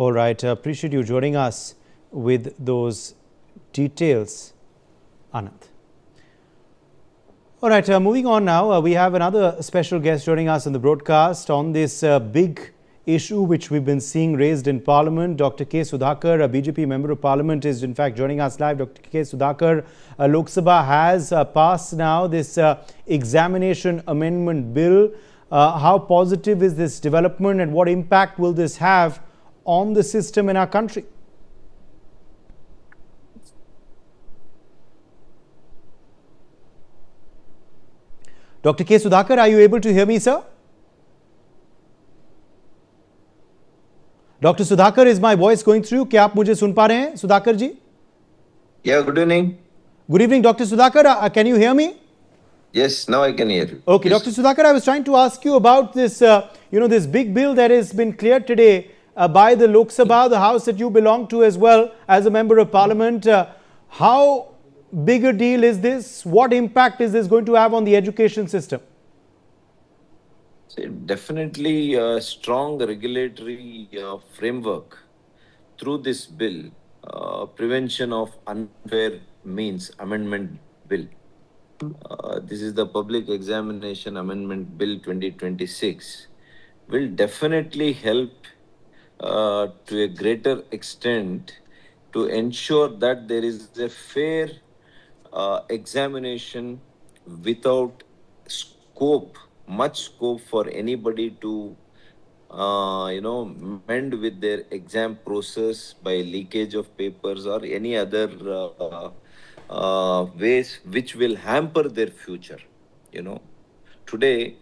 All right, appreciate you joining us with those details, Anand. All right, moving on now, we have another special guest joining us on the broadcast on this big issue which we've been seeing raised in Parliament. Dr. K. Sudhakar, a BJP Member of Parliament, is in fact joining us live. Dr. K. Sudhakar, Lok Sabha has passed now this examination amendment bill. How positive is this development and what impact will this have on the system in our country? Dr. K. Sudhakar, are you able to hear me, sir? Dr. Sudhakar, is my voice going through? क्या आप मुझे सुन पा रहे हैं, Sudhakar ji? Yeah, good evening. Good evening, Dr. Sudhakar. Can you hear me? Yes, now I can hear you. Okay, Yes. Dr. Sudhakar, I was trying to ask you about this, this big bill that has been cleared today by the Lok Sabha, the house that you belong to as well as a member of Parliament. How big a deal is this? What impact is this going to have on the education system? So definitely a strong regulatory framework through this bill, prevention of unfair means amendment bill. This is the Public Examination Amendment Bill 2026, will definitely help to a greater extent to ensure that there is a fair examination without much scope for anybody to mend with their exam process by leakage of papers or any other ways which will hamper their future. Today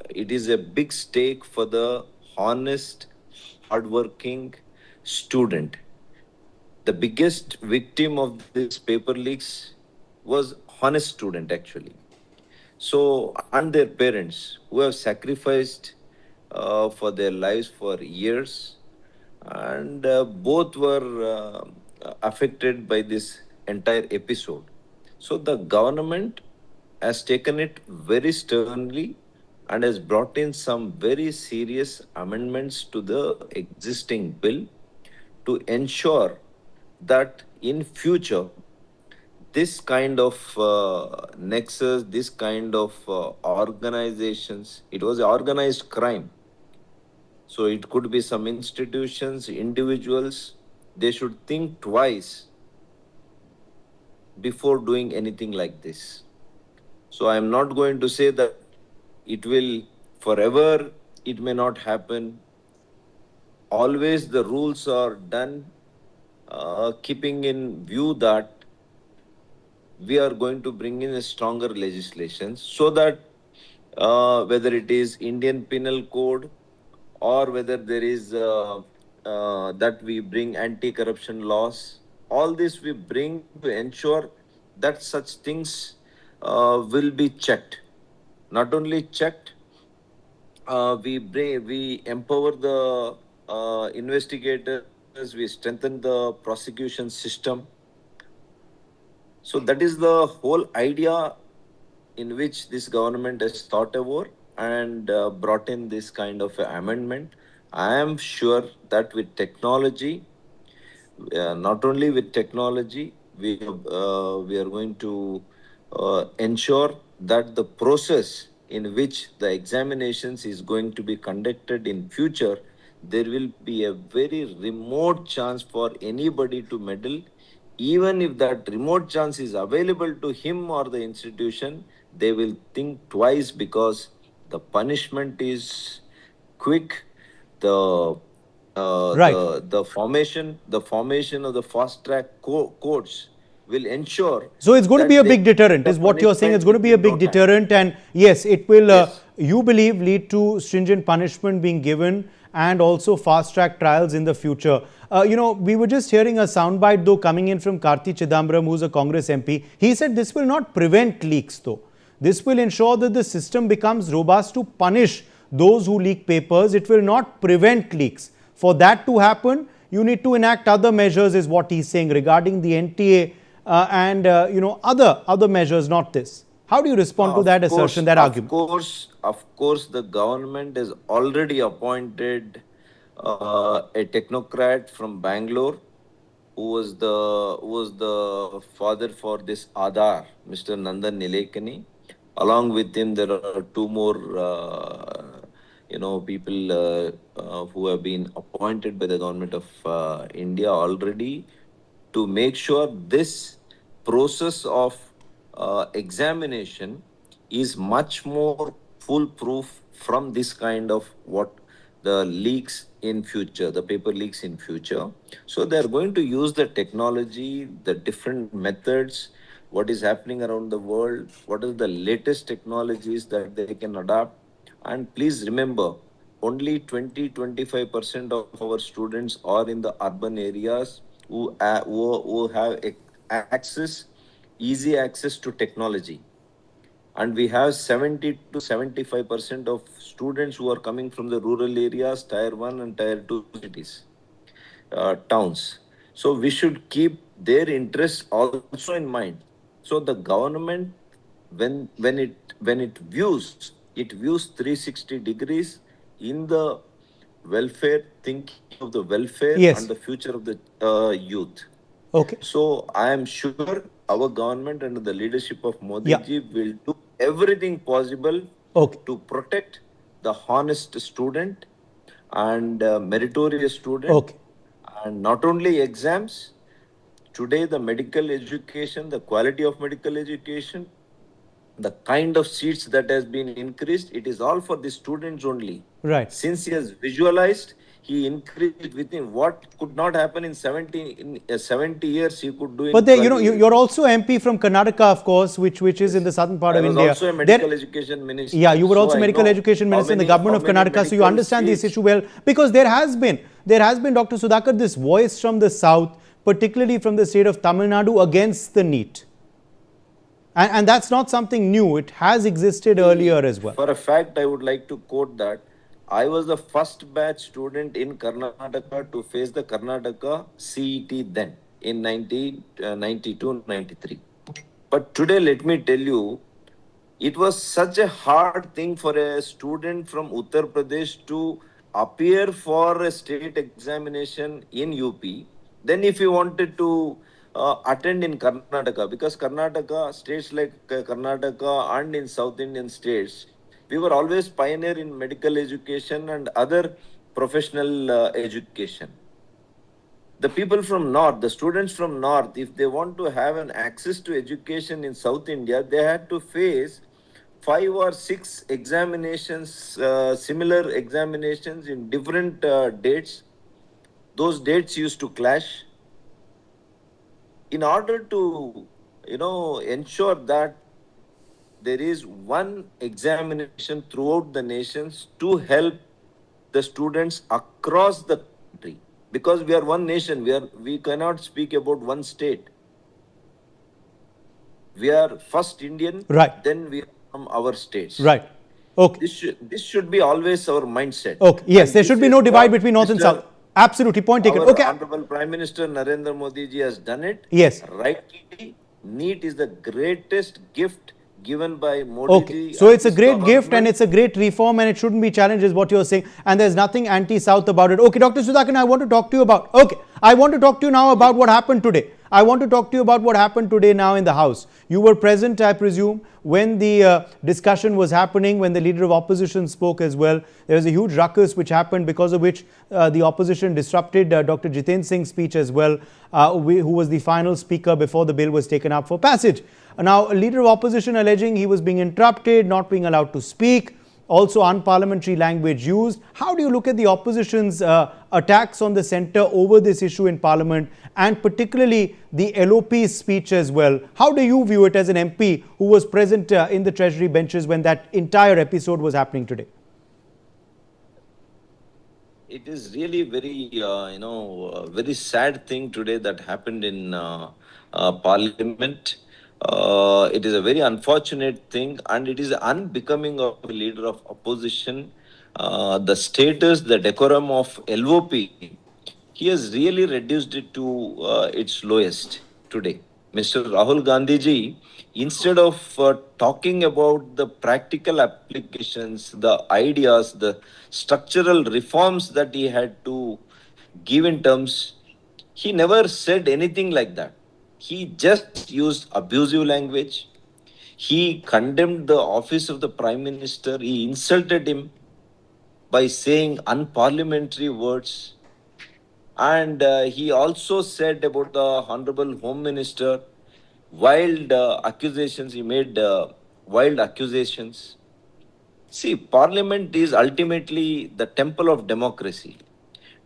it is a big stake for the honest, hardworking student. The biggest victim of this paper leaks was honest student actually. So, and their parents who have sacrificed for their lives for years, and both were affected by this entire episode. So, the government has taken it very sternly and has brought in some very serious amendments to the existing bill to ensure that in future this kind of nexus, this kind of organizations, it was organized crime. So it could be some institutions, individuals, they should think twice before doing anything like this. So I am not going to say that it will forever, it may not happen. Always the rules are done keeping in view that we are going to bring in a stronger legislation so that whether it is Indian Penal Code or whether there is that we bring anti-corruption laws, all this we bring to ensure that such things will be checked. Not only checked, we empower the investigators, we strengthen the prosecution system. So that is the whole idea in which this government has thought over and brought in this kind of amendment. I am sure that with technology, not only with technology, we are going to ensure that the process in which the examinations is going to be conducted in future, there will be a very remote chance for anybody to meddle. Even if that remote chance is available to him or the institution, they will think twice because the punishment is quick. The the formation of the fast track courts will ensure. So it's going to be a big deterrent, is what you're saying. It's going to be a big deterrent, and yes, it will. Yes. You believe lead to stringent punishment being given and also fast track trials in the future. We were just hearing a soundbite though coming in from Karti Chidambaram, who's a Congress MP. He said this will not prevent leaks though. This will ensure that the system becomes robust to punish those who leak papers. It will not prevent leaks. For that to happen, you need to enact other measures, is what he's saying, regarding the NTA and other measures, not this. How do you respond to that assertion, that argument? Of course, the government has already appointed a technocrat from Bangalore who was the father for this Aadhaar, Mr. Nandan Nilekani. Along with him, there are two more, people who have been appointed by the government of India already to make sure this process of examination is much more foolproof from this kind of what the leaks in future, the paper leaks in future. So they are going to use the technology, the different methods, what is happening around the world, what are the latest technologies that they can adapt. And please remember, only 20-25% of our students are in the urban areas who have access, easy access to technology. And we have 70 to 75% of students who are coming from the rural areas, tier 1 and tier 2 cities, towns. So we should keep their interests also in mind. So the government, when it views 360 degrees in the welfare, thinking of the welfare and Yes. the future of the youth. Okay. So I am sure our government under the leadership of Modi Yeah. ji will do everything possible Okay. to protect the honest student and meritorious student. Okay. And not only exams, today the medical education, the quality of medical education, the kind of seats that has been increased, it is all for the students only. Right. Since he has visualized, he increased within what could not happen in 70 years, he could do But in there, 12 years. you're also MP from Karnataka, of course, which is in the southern part I of was India. also a There, medical education minister. yeah, you were So also I medical know education how minister in the many government how of many Karnataka, so you medical understand this seats. issue well, because there has been Dr. Sudhakar, this voice from the south, particularly from the state of Tamil Nadu, against the NEET, and that's not something new. It has existed earlier as well. For a fact, I would like to quote that I was the first batch student in Karnataka to face the Karnataka CET then in 1992-93. But today, let me tell you, it was such a hard thing for a student from Uttar Pradesh to appear for a state examination in UP. Then, if you wanted to attend in Karnataka, because Karnataka, states like Karnataka and in South Indian states, we were always pioneer in medical education and other professional education. The people from north, the students from north, if they want to have an access to education in South India, they had to face 5 or 6 examinations, similar examinations in different dates. Those dates used to clash. In order to, ensure that there is one examination throughout the nations to help the students across the country, because we are one nation, we cannot speak about one state. We are first Indian, Right. then we are from our states. Right. Okay. This should be always our mindset. Okay. Yes, And there this should be is no divide what between north and south. Mr. Absolutely. Point taken. Our Okay. Honorable Prime Minister Narendra Modi ji has done it. Yes. Rightly, NEET is the greatest gift given by Modi Okay, ji so and it's a this great gift and government. it's a great reform and it shouldn't be challenged, is what you're saying. And there's nothing anti-South about it. Okay, Dr. Sudhakar, I want to talk to you about. Okay, I want to talk to you now about what happened today. I want to talk to you about what happened today now in the House. You were present, I presume, when the discussion was happening, when the leader of opposition spoke as well. There was a huge ruckus which happened, because of which the opposition disrupted Dr. Jiten Singh's speech as well, who was the final speaker before the bill was taken up for passage. Now, a leader of opposition alleging he was being interrupted, not being allowed to speak, also unparliamentary language used. How do you look at the opposition's attacks on the centre over this issue in Parliament, and particularly the LOP's speech as well? How do you view it as an MP who was present in the Treasury benches when that entire episode was happening today? It is really very, very sad thing today that happened in Parliament. It is a very unfortunate thing, and it is unbecoming of a leader of opposition. The status, the decorum of LOP, he has really reduced it to its lowest today. Mr. Rahul Gandhi ji, instead of talking about the practical applications, the ideas, the structural reforms that he had to give in terms, he never said anything like that. He just used abusive language. He condemned the office of the Prime Minister. He insulted him by saying unparliamentary words. And he also said about the Honorable Home Minister wild accusations. He made wild accusations. See, Parliament is ultimately the temple of democracy.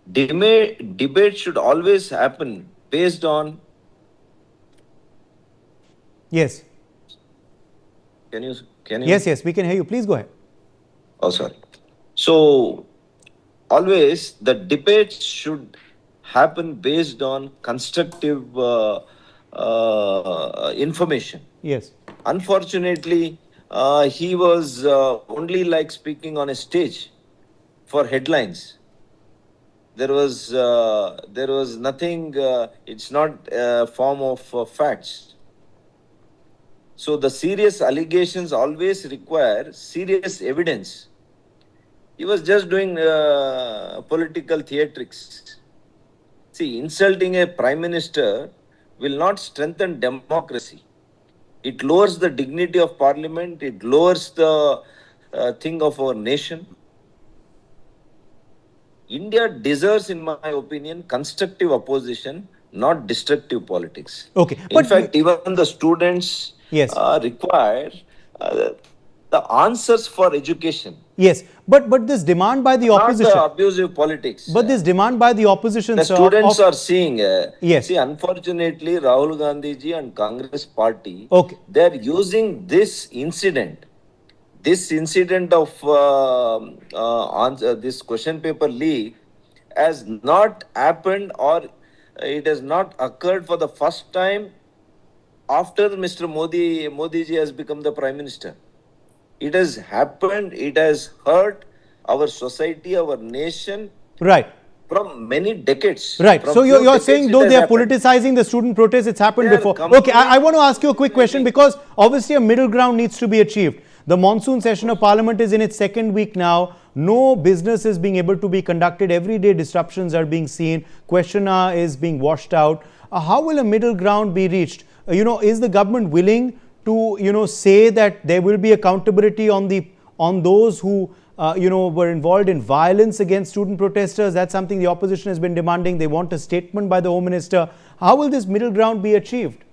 Debate should always happen based on. Yes. Can you? Can you? Yes, we can hear you. Please go ahead. Oh, sorry. So, always the debates should happen based on constructive information. Yes. Unfortunately, he was only like speaking on a stage for headlines. There was nothing. It's not a form of facts. So the serious allegations always require serious evidence. He was just doing political theatrics. See, insulting a prime minister will not strengthen democracy. It lowers the dignity of parliament. It lowers the thing of our nation. India deserves, in my opinion, constructive opposition, not destructive politics. Okay. In fact, even the students yes. Require the answers for education. Yes, but this demand by the opposition. Not the abusive politics. But this demand by the opposition. The students are seeing. Yes. See, unfortunately, Rahul Gandhi ji and Congress party. Okay. They are using this incident of this question paper leak has not happened, or it has not occurred for the first time after Mr. Modi ji has become the Prime Minister. It has happened, it has hurt our society, our nation. Right. From many decades. Right. So you're saying though they are politicizing the student protest, it's happened before. Okay, I want to ask you a quick question, because obviously a middle ground needs to be achieved. The monsoon session of Parliament is in its second week now. No business is being able to be conducted. Everyday disruptions are being seen. Question is being washed out. How will a middle ground be reached? Is the government willing to, say that there will be accountability on those who, were involved in violence against student protesters? That's something the opposition has been demanding. They want a statement by the Home Minister. How will this middle ground be achieved?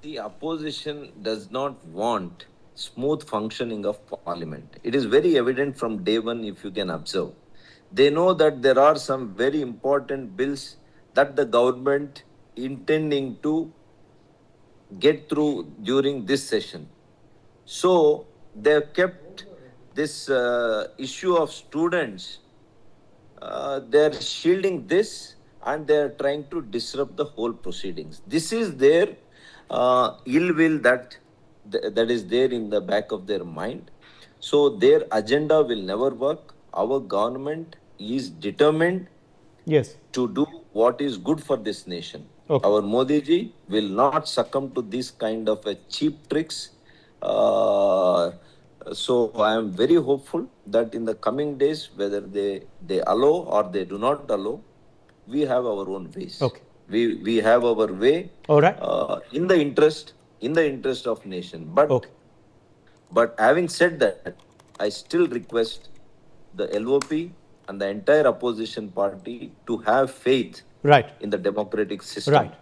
The opposition does not want smooth functioning of Parliament. It is very evident from day one, if you can observe. They know that there are some very important bills that the government intending to get through during this session. So they have kept this issue of students. They are shielding this, and they are trying to disrupt the whole proceedings. This is their ill will that is there in the back of their mind. So their agenda will never work. Our government is determined to do what is good for this nation. Okay. Our Modi ji will not succumb to this kind of cheap tricks. So I am very hopeful that in the coming days, whether they allow or they do not allow, we have our own ways. Okay. We have our way. All right. In the interest of nation. But having said that, I still request the LOP and the entire opposition party to have faith in the democratic system. Right.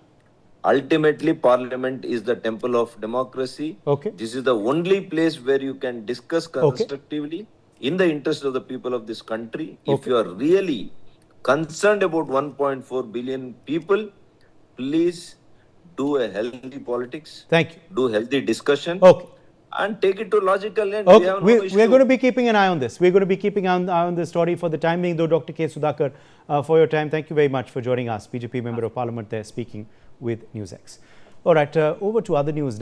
Ultimately, Parliament is the temple of democracy. Okay. This is the only place where you can discuss constructively in the interest of the people of this country. If you are really concerned about 1.4 billion people, please do a healthy politics. Thank you. Do healthy discussion. Okay. And take it to logical end. Okay. We're going to be keeping an eye on this. We're going to be keeping an eye on this story for the time being, though. Dr. K. Sudhakar, for your time. Thank you very much for joining us. BJP Member of Parliament there speaking with NewsX. All right, over to other news now.